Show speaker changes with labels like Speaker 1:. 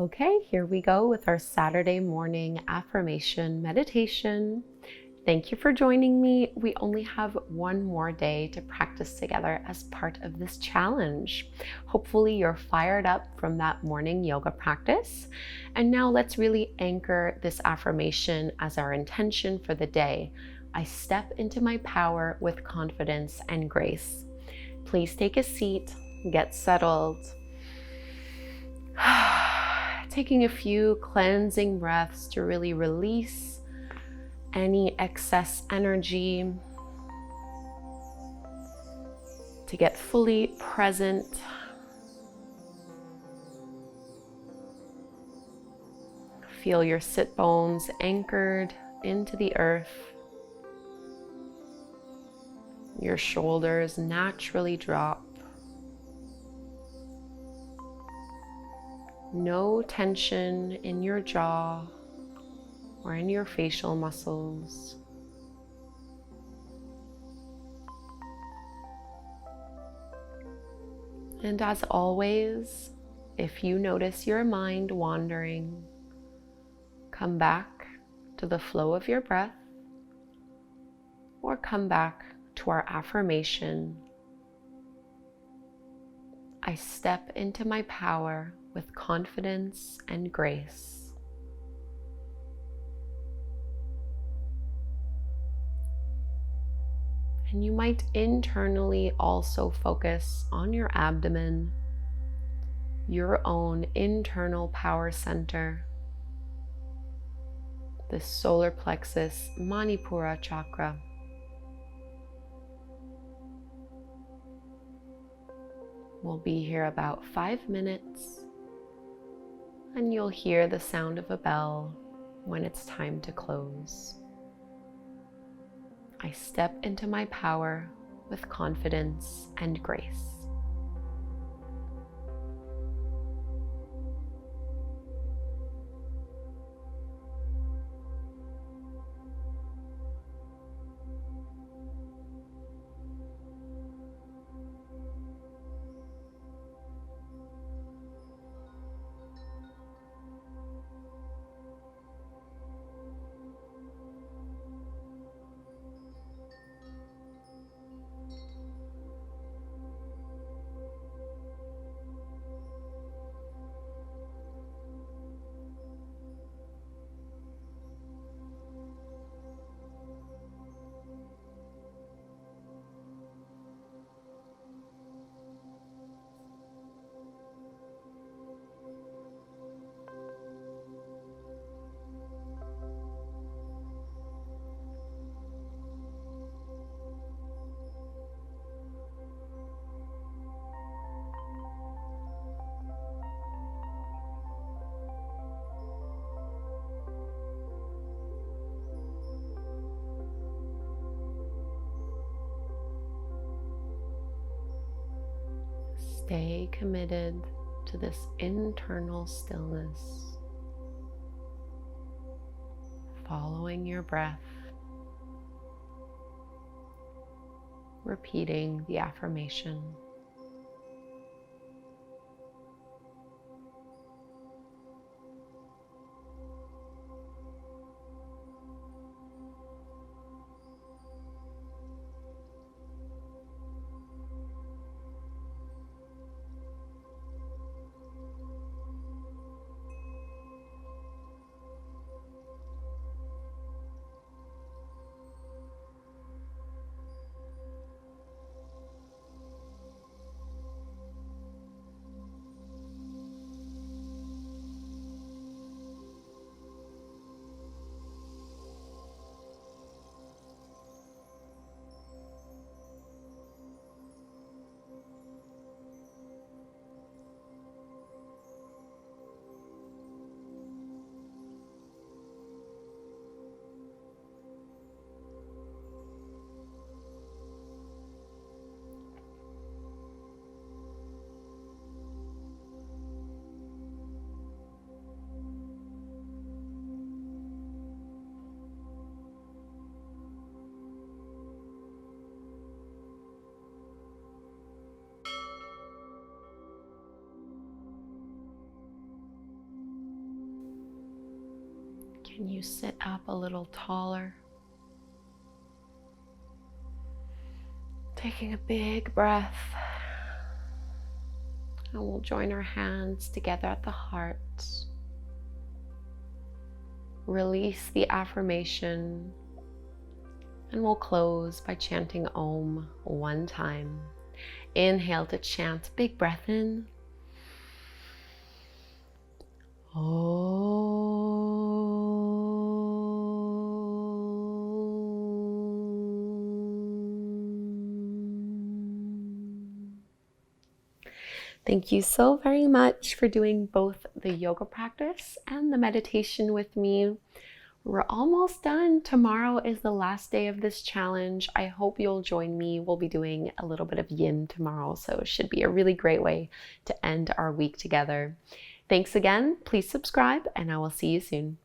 Speaker 1: Okay, here we go with our Saturday morning affirmation meditation. Thank you for joining me. We only have one more day to practice together as part of this challenge. Hopefully you're fired up from that morning yoga practice. And now let's really anchor this affirmation as our intention for the day. I step into my power with confidence and grace. Please take a seat, get settled. Taking a few cleansing breaths to really release any excess energy, to get fully present. Feel your sit bones anchored into the earth. Your shoulders naturally drop. No tension in your jaw or in your facial muscles. And as always, if you notice your mind wandering, come back to the flow of your breath or come back to our affirmation. I step into my power with confidence and grace. And you might internally also focus on your abdomen, your own internal power center, the solar plexus Manipura chakra. We'll be here about 5 minutes, and you'll hear the sound of a bell when it's time to close. I step into my power with confidence and grace. Stay committed to this internal stillness, following your breath, repeating the affirmation. Can you sit up a little taller? Taking a big breath. And we'll join our hands together at the heart. Release the affirmation. And we'll close by chanting Om one time. Inhale to chant, big breath in. Thank you so very much for doing both the yoga practice and the meditation with me. We're almost done. Tomorrow is the last day of this challenge. I hope you'll join me. We'll be doing a little bit of yin tomorrow, so it should be a really great way to end our week together. Thanks again. Please subscribe, and I will see you soon.